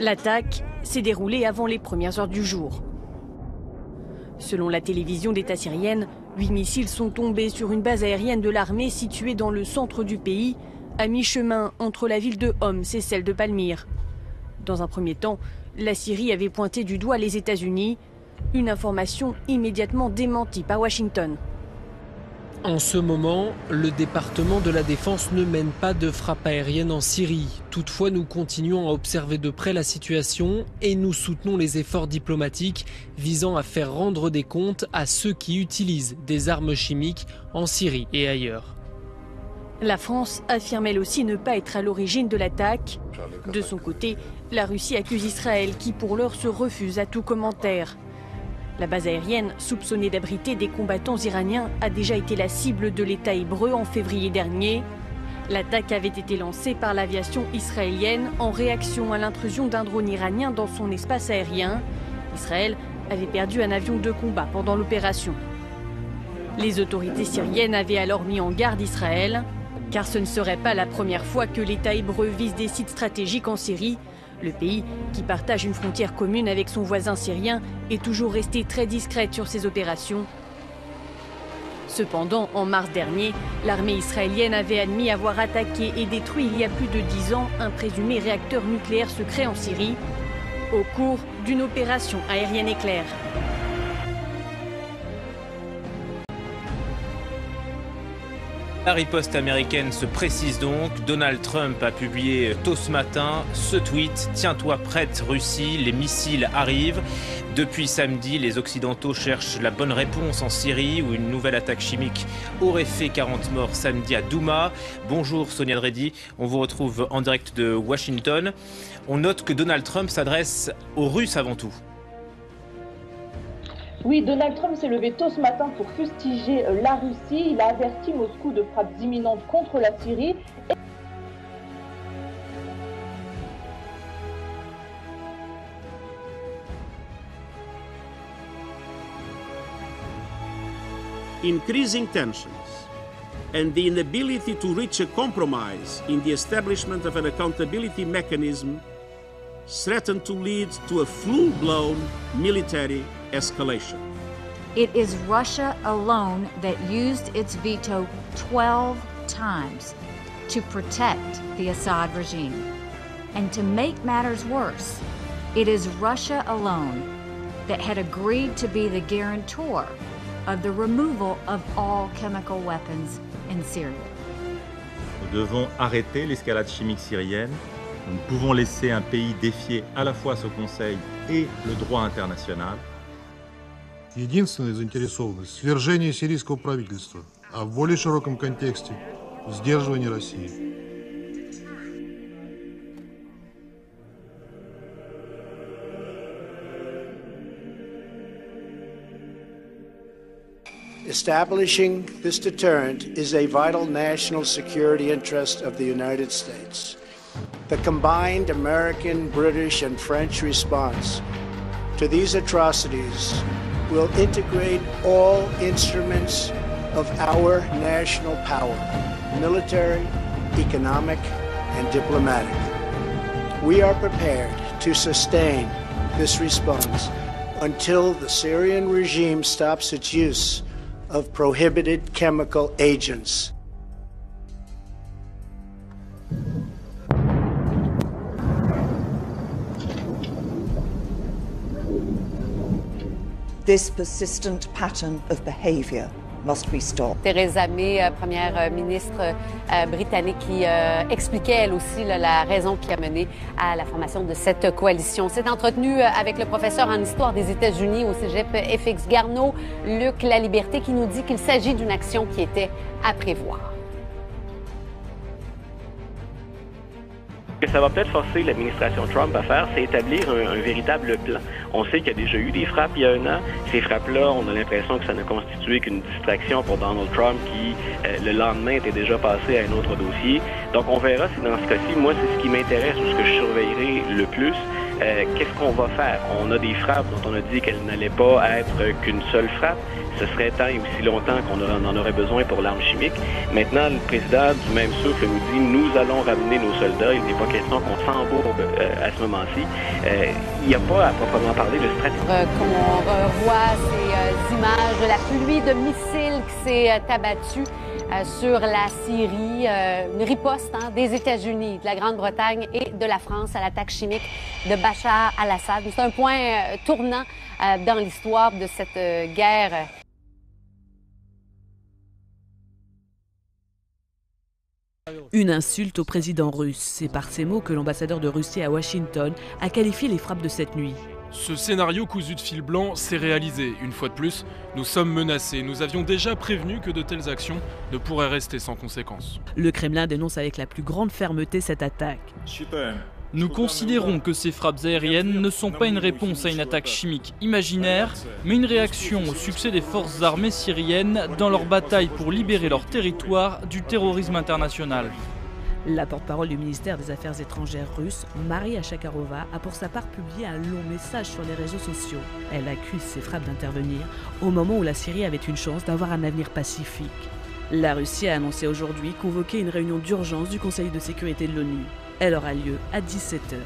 L'attaque s'est déroulée avant les premières heures du jour. Selon la télévision d'État syrienne, 8 missiles sont tombés sur une base aérienne de l'armée située dans le centre du pays, à mi-chemin entre la ville de Homs et celle de Palmyre. Dans un premier temps, la Syrie avait pointé du doigt les États-Unis, une information immédiatement démentie par Washington. En ce moment, le département de la Défense ne mène pas de frappe aérienne en Syrie. Toutefois, nous continuons à observer de près la situation et nous soutenons les efforts diplomatiques visant à faire rendre des comptes à ceux qui utilisent des armes chimiques en Syrie et ailleurs. La France affirme elle aussi ne pas être à l'origine de l'attaque. De son côté, la Russie accuse Israël qui pour l'heure se refuse à tout commentaire. La base aérienne, soupçonnée d'abriter des combattants iraniens, a déjà été la cible de l'État hébreu en février dernier. L'attaque avait été lancée par l'aviation israélienne en réaction à l'intrusion d'un drone iranien dans son espace aérien. Israël avait perdu un avion de combat pendant l'opération. Les autorités syriennes avaient alors mis en garde Israël, car ce ne serait pas la première fois que l'État hébreu vise des sites stratégiques en Syrie. Le pays, qui partage une frontière commune avec son voisin syrien, est toujours resté très discrète sur ses opérations. Cependant, en mars dernier, l'armée israélienne avait admis avoir attaqué et détruit il y a plus de 10 ans un présumé réacteur nucléaire secret en Syrie, au cours d'une opération aérienne éclair. La riposte américaine se précise donc. Donald Trump a publié tôt ce matin ce tweet: tiens-toi prête Russie, les missiles arrivent. Depuis samedi, les Occidentaux cherchent la bonne réponse en Syrie où une nouvelle attaque chimique aurait fait 40 morts samedi à Douma. Bonjour Sonia Dredi, on vous retrouve en direct de Washington. On note que Donald Trump s'adresse aux Russes avant tout. Oui, Donald Trump s'est levé tôt ce matin pour fustiger la Russie. Il a averti Moscou de frappes imminentes contre la Syrie. Increasing tensions and the inability to reach a compromise in the establishment of an accountability mechanism threaten to lead to a full-blown military escalation. It is Russia alone that used its veto 12 times to protect the Assad regime. And to make matters worse, it is Russia alone that had agreed to be the guarantor of the removal of all chemical weapons in Syria. Nous devons arrêter l'escalade chimique syrienne. Nous ne pouvons laisser un pays défier à la fois ce Conseil et le droit international. Единственная заинтересованность – свержение сирийского правительства, а в более широком контексте – сдерживание России. Establishing this deterrent is a vital national security interest of the United States. The combined American, British, and French response to these atrocities will integrate all instruments of our national power, military, economic, and diplomatic. We are prepared to sustain this response until the Syrian regime stops its use of prohibited chemical agents. This persistent pattern of behavior must be stopped. Theresa May, première ministre britannique, qui expliquait elle aussi la raison qui a mené à la formation de cette coalition. C'est entretenu avec le professeur en histoire des États-Unis au cégep FX Garneau, Luc Laliberté, qui nous dit qu'il s'agit d'une action qui était à prévoir. Ce que ça va peut-être forcer l'administration Trump à faire, c'est établir un véritable plan. On sait qu'il y a déjà eu des frappes il y a un an. Ces frappes-là, on a l'impression que ça n'a constitué qu'une distraction pour Donald Trump qui, le lendemain, était déjà passé à un autre dossier. Donc on verra si dans ce cas-ci, moi, c'est ce qui m'intéresse ou ce que je surveillerai le plus, qu'est-ce qu'on va faire? On a des frappes dont on a dit qu'elles n'allaient pas être qu'une seule frappe. Ce serait tant et aussi longtemps qu'on en aurait besoin pour l'arme chimique. Maintenant, le président du même souffle nous dit « nous allons ramener nos soldats ». Il n'est pas question qu'on s'embourbe à ce moment-ci. Il n'y a pas à proprement parler de stratégie. Comme on revoit ces images de la pluie de missiles qui s'est abattue sur la Syrie, une riposte des États-Unis, de la Grande-Bretagne et de la France à l'attaque chimique de Bachar al-Assad. C'est un point tournant dans l'histoire de cette guerre. Une insulte au président russe. C'est par ces mots que l'ambassadeur de Russie à Washington a qualifié les frappes de cette nuit. Ce scénario cousu de fil blanc s'est réalisé. Une fois de plus, nous sommes menacés. Nous avions déjà prévenu que de telles actions ne pourraient rester sans conséquence. Le Kremlin dénonce avec la plus grande fermeté cette attaque. Nous considérons que ces frappes aériennes ne sont pas une réponse à une attaque chimique imaginaire, mais une réaction au succès des forces armées syriennes dans leur bataille pour libérer leur territoire du terrorisme international. La porte-parole du ministère des Affaires étrangères russe, Maria Zakharova, a pour sa part publié un long message sur les réseaux sociaux. Elle accuse ces frappes d'intervenir au moment où la Syrie avait une chance d'avoir un avenir pacifique. La Russie a annoncé aujourd'hui convoquer une réunion d'urgence du Conseil de sécurité de l'ONU. Elle aura lieu à 17h.